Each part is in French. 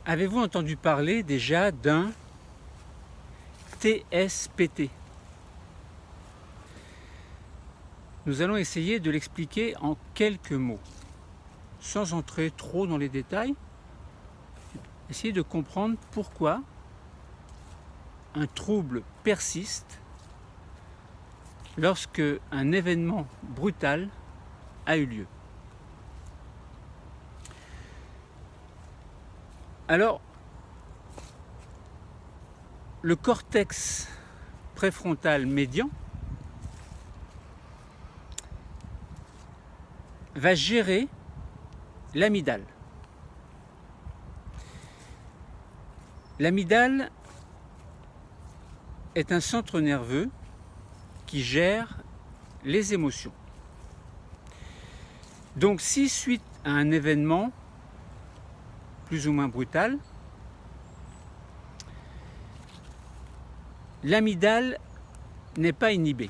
Avez-vous entendu parler déjà d'un TSPT? Nous allons essayer de l'expliquer en quelques mots, sans entrer trop dans les détails. Essayer de comprendre pourquoi un trouble persiste lorsque un événement brutal a eu lieu. Alors, le cortex préfrontal médian va gérer l'amygdale. L'amygdale est un centre nerveux qui gère les émotions. Donc si suite à un événement plus ou moins brutal, l'amygdale n'est pas inhibée,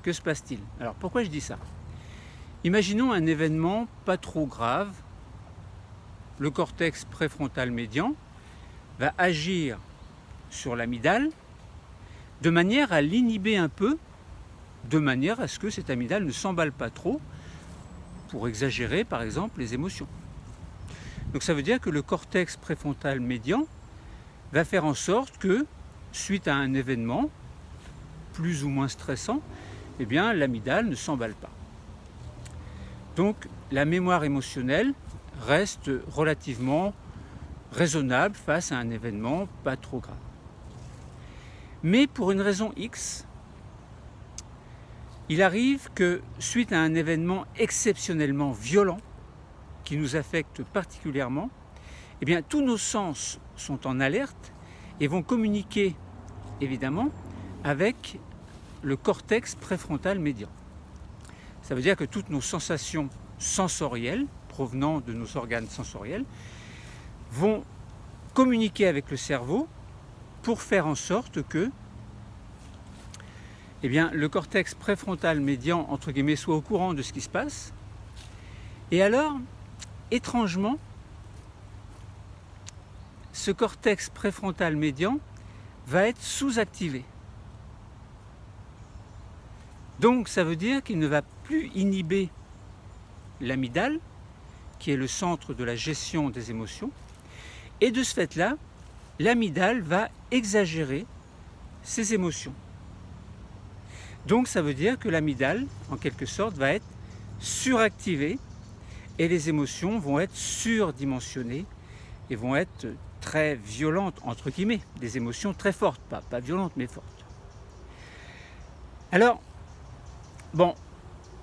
que se passe-t-il? Alors pourquoi je dis ça? Imaginons un événement pas trop grave, le cortex préfrontal médian va agir sur l'amygdale de manière à l'inhiber un peu, de manière à ce que cette amygdale ne s'emballe pas trop pour exagérer par exemple les émotions. Donc ça veut dire que le cortex préfrontal médian va faire en sorte que, suite à un événement plus ou moins stressant, eh bien l'amygdale ne s'emballe pas. Donc la mémoire émotionnelle reste relativement raisonnable face à un événement pas trop grave. Mais pour une raison X, il arrive que suite à un événement exceptionnellement violent qui nous affecte particulièrement, eh bien tous nos sens sont en alerte et vont communiquer évidemment avec le cortex préfrontal médian. Ça veut dire que toutes nos sensations sensorielles provenant de nos organes sensoriels vont communiquer avec le cerveau pour faire en sorte que eh bien, le cortex préfrontal médian entre guillemets soit au courant de ce qui se passe. Et alors, étrangement, ce cortex préfrontal médian va être sous-activé. Donc ça veut dire qu'il ne va plus inhiber l'amygdale, qui est le centre de la gestion des émotions, et de ce fait-là, l'amygdale va exagérer ses émotions. Donc ça veut dire que l'amygdale, en quelque sorte, va être suractivée et les émotions vont être surdimensionnées et vont être très violentes, entre guillemets, des émotions très fortes, pas violentes mais fortes. Alors, bon,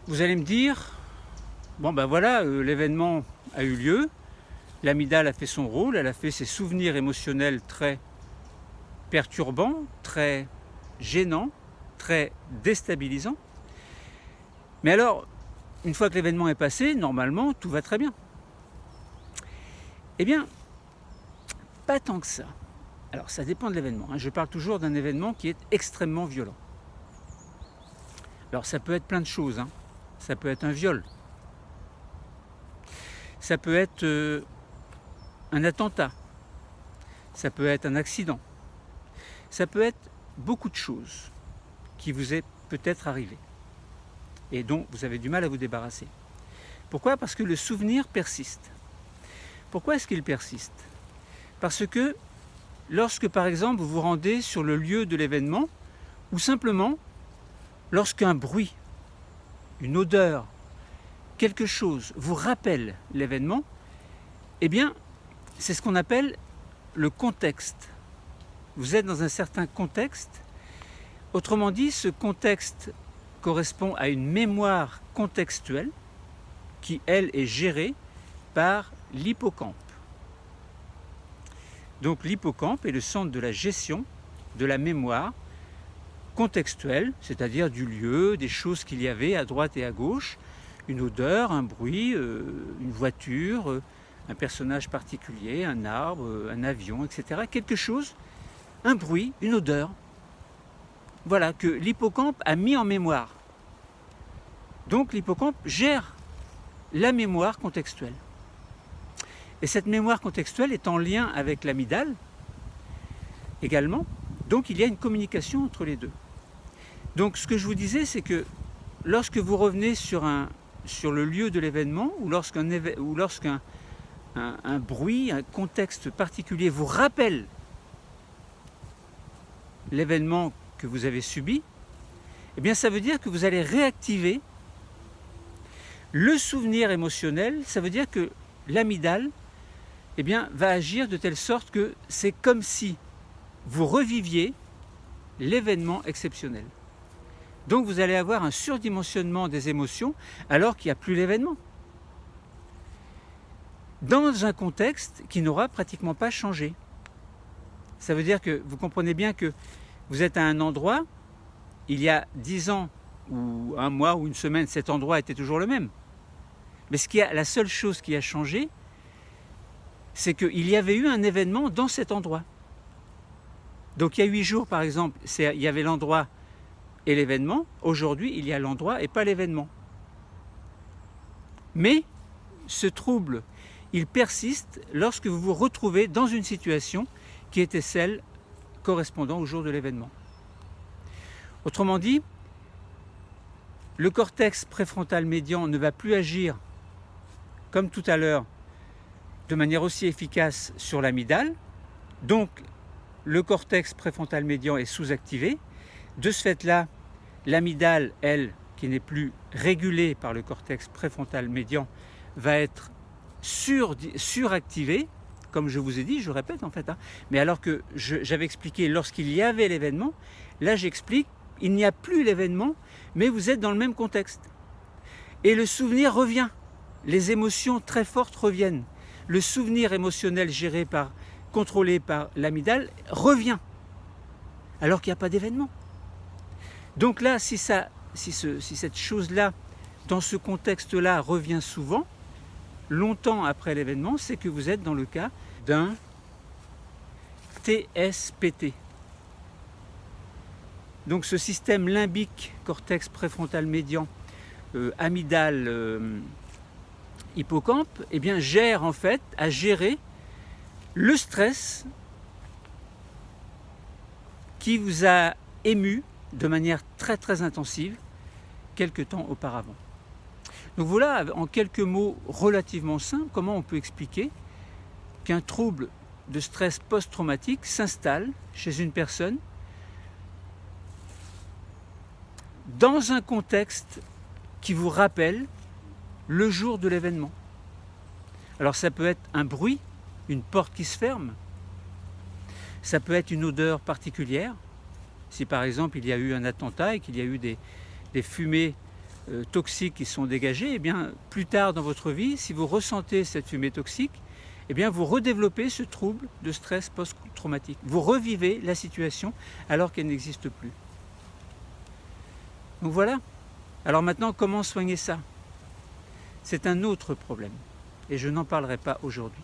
vous allez me dire, bon ben voilà, l'événement a eu lieu, l'amygdale a fait son rôle, elle a fait ses souvenirs émotionnels très perturbants, très gênants, très déstabilisants. Mais alors, une fois que l'événement est passé, normalement, tout va très bien. Eh bien, pas tant que ça. Alors, ça dépend de l'événement. Je parle toujours d'un événement qui est extrêmement violent. Alors, ça peut être plein de choses. Ça peut être un viol. Ça peut être un attentat. Ça peut être un accident. Ça peut être beaucoup de choses qui vous est peut-être arrivé et dont vous avez du mal à vous débarrasser. Pourquoi? Parce que le souvenir persiste. Pourquoi est-ce qu'il persiste? Parce que lorsque, par exemple, vous vous rendez sur le lieu de l'événement, ou simplement lorsqu'un bruit, une odeur, quelque chose vous rappelle l'événement, eh bien, c'est ce qu'on appelle le contexte. Vous êtes dans un certain contexte. Autrement dit, ce contexte correspond à une mémoire contextuelle qui, elle, est gérée par l'hippocampe. Donc l'hippocampe est le centre de la gestion de la mémoire contextuelle, c'est-à-dire du lieu, des choses qu'il y avait à droite et à gauche, une odeur, un bruit, une voiture, un personnage particulier, un arbre, un avion, etc. Quelque chose, un bruit, une odeur. Voilà, que l'hippocampe a mis en mémoire. Donc l'hippocampe gère la mémoire contextuelle. Et cette mémoire contextuelle est en lien avec l'amygdale également. Donc il y a une communication entre les deux. Donc ce que je vous disais, c'est que lorsque vous revenez sur le lieu de l'événement, ou lorsqu'un bruit, un contexte particulier vous rappelle l'événement que vous avez subi, eh bien ça veut dire que vous allez réactiver le souvenir émotionnel. Ça veut dire que l'amygdale, eh bien, va agir de telle sorte que c'est comme si vous reviviez l'événement exceptionnel. Donc vous allez avoir un surdimensionnement des émotions alors qu'il n'y a plus l'événement. Dans un contexte qui n'aura pratiquement pas changé. Ça veut dire que vous comprenez bien que vous êtes à un endroit, il y a 10 ans, ou un mois, ou une semaine, cet endroit était toujours le même. Mais la seule chose qui a changé, c'est qu'il y avait eu un événement dans cet endroit. Donc il y a 8 jours, par exemple, il y avait l'endroit et l'événement. Aujourd'hui, il y a l'endroit et pas l'événement. Mais ce trouble, il persiste lorsque vous vous retrouvez dans une situation qui était celle correspondant au jour de l'événement. Autrement dit, le cortex préfrontal médian ne va plus agir comme tout à l'heure de manière aussi efficace sur l'amygdale. Donc le cortex préfrontal médian est sous-activé. De ce fait-là, l'amygdale, elle, qui n'est plus régulée par le cortex préfrontal médian, va être suractivée, comme je vous ai dit, je répète en fait. Mais alors que j'avais expliqué lorsqu'il y avait l'événement, là j'explique, il n'y a plus l'événement, mais vous êtes dans le même contexte. Et le souvenir revient. Les émotions très fortes reviennent. Le souvenir émotionnel contrôlé par l'amygdale revient, alors qu'il n'y a pas d'événement. Donc là, si cette chose-là, dans ce contexte-là, revient souvent, longtemps après l'événement, c'est que vous êtes dans le cas d'un TSPT. Donc ce système limbique, cortex préfrontal médian, amygdale, hippocampe, eh bien, a géré le stress qui vous a ému de manière très très intensive quelque temps auparavant. Donc voilà, en quelques mots relativement simples, comment on peut expliquer qu'un trouble de stress post-traumatique s'installe chez une personne dans un contexte qui vous rappelle le jour de l'événement. Alors ça peut être un bruit, une porte qui se ferme, ça peut être une odeur particulière. Si par exemple il y a eu un attentat et qu'il y a eu des fumées toxiques qui sont dégagées, eh bien plus tard dans votre vie, si vous ressentez cette fumée toxique, eh bien vous redéveloppez ce trouble de stress post-traumatique. Vous revivez la situation alors qu'elle n'existe plus. Donc voilà. Alors maintenant, comment soigner ça? C'est un autre problème et je n'en parlerai pas aujourd'hui.